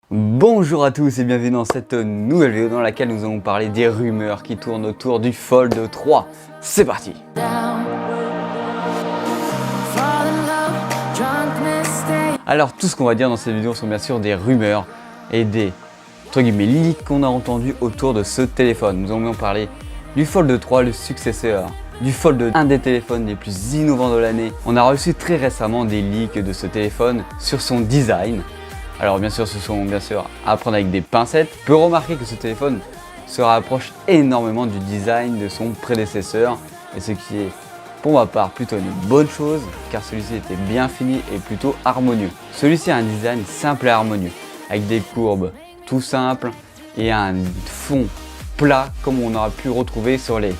Bonjour à tous et bienvenue dans cette nouvelle vidéo dans laquelle nous allons parler des rumeurs qui tournent autour du Fold 3. C'est parti! Alors tout ce qu'on va dire dans cette vidéo sont bien sûr des rumeurs et des entre guillemets leaks qu'on a entendus autour de ce téléphone. Nous allons bien parler du Fold 3, le successeur du Fold, un des téléphones les plus innovants de l'année. On a reçu très récemment des leaks de ce téléphone sur son design. Alors bien sûr, ce sont bien sûr à prendre avec des pincettes. On peut remarquer que ce téléphone se rapproche énormément du design de son prédécesseur, et ce qui est pour ma part plutôt une bonne chose, car celui-ci était bien fini et plutôt harmonieux. Celui-ci a un design simple et harmonieux, avec des courbes tout simples et un fond plat comme on aura pu retrouver sur les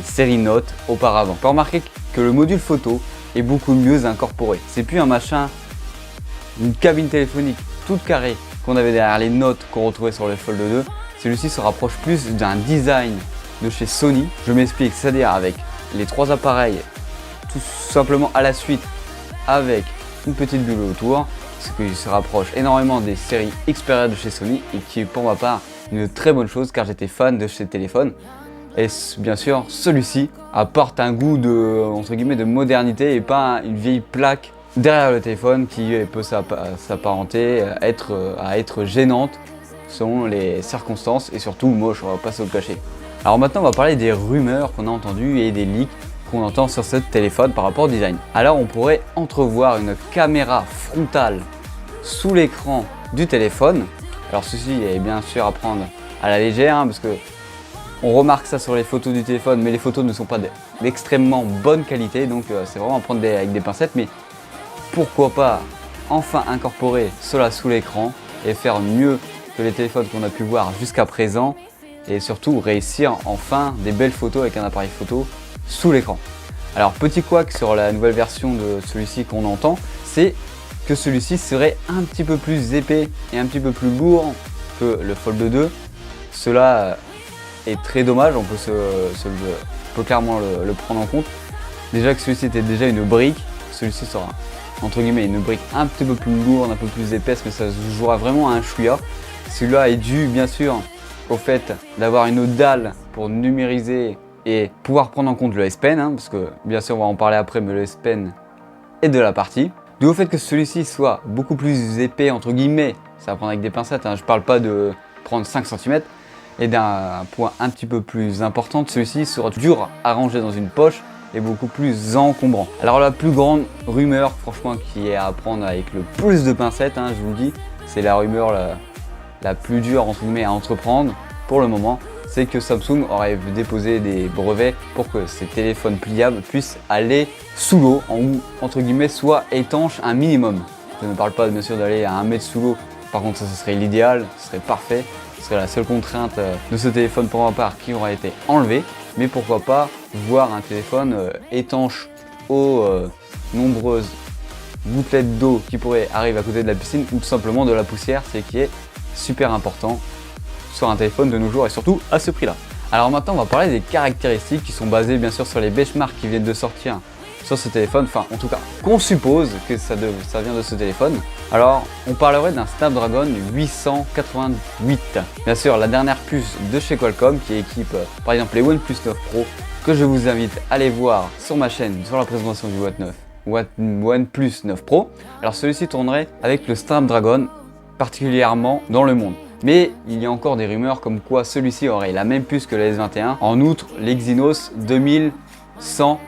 séries Note auparavant. On peut remarquer que le module photo est beaucoup mieux incorporé. C'est plus un machin, une cabine téléphonique toute carrée qu'on avait derrière les Notes qu'on retrouvait sur le Fold 2. Celui-ci se rapproche plus d'un design de chez Sony. Je m'explique, c'est-à-dire avec les trois appareils tout simplement à la suite avec une petite bulle autour, ce qui se rapproche énormément des séries Xperia de chez Sony et qui est pour ma part une très bonne chose car j'étais fan de ces téléphones. Et bien sûr, celui-ci apporte un goût de, entre guillemets, de modernité et pas une vieille plaque derrière le téléphone qui peut s'apparenter à être gênante selon les circonstances et surtout moche, on va pas se le cacher. Alors maintenant on va parler des rumeurs qu'on a entendues et des leaks qu'on entend sur ce téléphone par rapport au design. Alors on pourrait entrevoir une caméra frontale sous l'écran du téléphone. Alors ceci est bien sûr à prendre à la légère parce que on remarque ça sur les photos du téléphone, mais les photos ne sont pas d'extrêmement bonne qualité, donc c'est vraiment à prendre avec des pincettes. Mais pourquoi pas enfin incorporer cela sous l'écran et faire mieux que les téléphones qu'on a pu voir jusqu'à présent et surtout réussir enfin des belles photos avec un appareil photo sous l'écran. Alors petit couac sur la nouvelle version de celui-ci qu'on entend, c'est que celui-ci serait un petit peu plus épais et un petit peu plus lourd que le Fold 2. Cela est très dommage, on peut clairement le prendre en compte. Déjà que celui-ci était déjà une brique, celui-ci sera entre guillemets une brique un petit peu plus lourde, un peu plus épaisse, mais ça se jouera vraiment à un chouïa. Celui-là est dû bien sûr au fait d'avoir une dalle pour numériser et pouvoir prendre en compte le S Pen, parce que bien sûr on va en parler après, mais le S Pen est de la partie. Dû au fait que celui-ci soit beaucoup plus épais entre guillemets, ça va prendre avec des pincettes, je parle pas de prendre 5 cm, et d'un point un petit peu plus important, celui-ci sera dur à ranger dans une poche et beaucoup plus encombrant. Alors la plus grande rumeur franchement qui est à prendre avec le plus de pincettes, je vous le dis, c'est la rumeur la plus dure entre guillemets à entreprendre pour le moment, c'est que Samsung aurait déposé des brevets pour que ces téléphones pliables puissent aller sous l'eau, ou entre guillemets soit étanches un minimum. Je ne parle pas bien sûr d'aller à 1 mètre sous l'eau, par contre ça ce serait l'idéal, ce serait parfait, ce serait la seule contrainte de ce téléphone pour ma part qui aurait été enlevée. Mais pourquoi pas voir un téléphone étanche aux nombreuses gouttelettes d'eau qui pourraient arriver à côté de la piscine ou tout simplement de la poussière, c'est qui est super important sur un téléphone de nos jours et surtout à ce prix là. Alors maintenant on va parler des caractéristiques qui sont basées bien sûr sur les benchmarks qui viennent de sortir sur ce téléphone, enfin en tout cas qu'on suppose que ça vient de ce téléphone. Alors on parlerait d'un Snapdragon 888. Bien sûr la dernière puce de chez Qualcomm qui équipe par exemple les OnePlus 9 Pro, que je vous invite à aller voir sur ma chaîne sur la présentation du OnePlus 9 Pro. Alors celui-ci tournerait avec le Snapdragon particulièrement dans le monde. Mais il y a encore des rumeurs comme quoi celui-ci aurait la même puce que le S21. En outre, l'Exynos 2100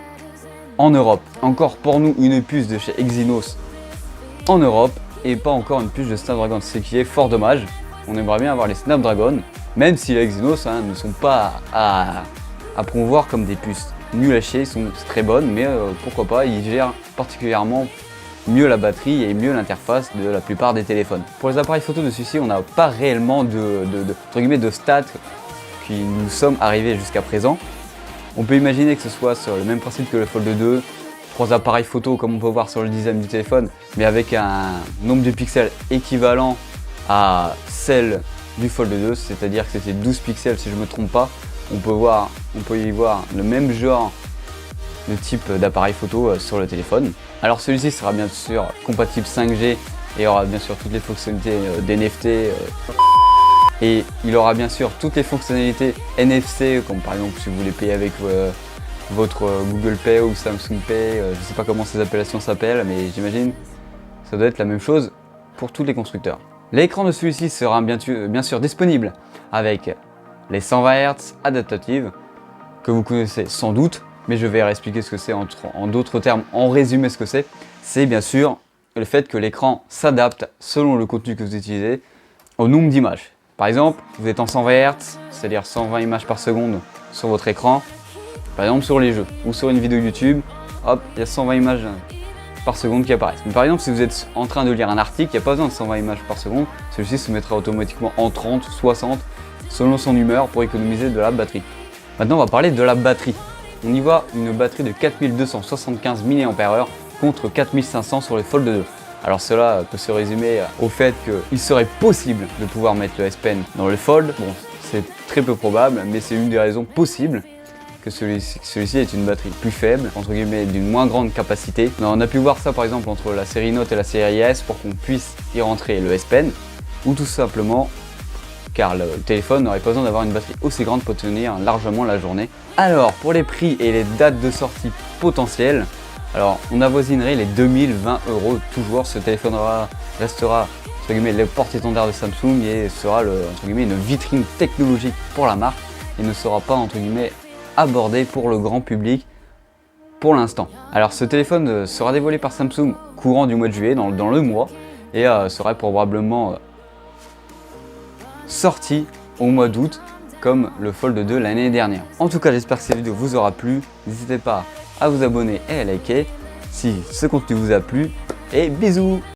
en Europe. Encore pour nous une puce de chez Exynos en Europe et pas encore une puce de Snapdragon, ce qui est fort dommage. On aimerait bien avoir les Snapdragon, même si les Exynos ne sont pas à promouvoir comme des puces nulles à chier, ils sont très bonnes, mais pourquoi pas, ils gèrent particulièrement mieux la batterie et mieux l'interface de la plupart des téléphones. Pour les appareils photo de celui-ci, on n'a pas réellement entre guillemets, de stats qui nous sommes arrivés jusqu'à présent. On peut imaginer que ce soit sur le même principe que le Fold 2, 3 appareils photo comme on peut voir sur le design du téléphone, mais avec un nombre de pixels équivalent à celle du Fold 2, c'est-à-dire que c'était 12 pixels si je ne me trompe pas. On peut y voir le même genre de type d'appareil photo sur le téléphone. Alors celui-ci sera bien sûr compatible 5G Et il y aura bien sûr toutes les fonctionnalités d'NFT. Et il aura bien sûr toutes les fonctionnalités NFC, comme par exemple si vous voulez payer avec votre Google Pay ou Samsung Pay. Je ne sais pas comment ces appellations s'appellent, mais j'imagine que ça doit être la même chose pour tous les constructeurs. L'écran de celui-ci sera bien sûr disponible avec les 120 Hz adaptatives, que vous connaissez sans doute, mais je vais réexpliquer ce que c'est en d'autres termes, en résumé ce que c'est. C'est bien sûr le fait que l'écran s'adapte selon le contenu que vous utilisez au nombre d'images. Par exemple, vous êtes en 120 Hz, c'est-à-dire 120 images par seconde sur votre écran, par exemple sur les jeux ou sur une vidéo YouTube, hop, il y a 120 images par seconde qui apparaissent. Mais par exemple, si vous êtes en train de lire un article, il n'y a pas besoin de 120 images par seconde, celui-ci se mettra automatiquement en 30, 60, selon son humeur pour économiser de la batterie. Maintenant, on va parler de la batterie. On y voit une batterie de 4275 mAh contre 4500 sur les Fold 2. Alors cela peut se résumer au fait qu'il serait possible de pouvoir mettre le S Pen dans le Fold. Bon, c'est très peu probable, mais c'est une des raisons possibles que celui-ci est une batterie plus faible, entre guillemets d'une moins grande capacité. On a pu voir ça par exemple entre la série Note et la série S pour qu'on puisse y rentrer le S Pen, ou tout simplement car le téléphone n'aurait pas besoin d'avoir une batterie aussi grande pour tenir largement la journée. Alors pour les prix et les dates de sortie potentielles, alors on avoisinerait les 2020 € toujours. Ce téléphone restera entre guillemets le porte-étendard de Samsung et sera entre guillemets une vitrine technologique pour la marque et ne sera pas entre guillemets abordé pour le grand public pour l'instant. Alors ce téléphone sera dévoilé par Samsung courant du mois de juillet, dans le mois, et serait probablement sorti au mois d'août comme le Fold 2 l'année dernière. En tout cas, j'espère que cette vidéo vous aura plu. N'hésitez pas à vous abonner et à liker si ce contenu vous a plu. Et bisous!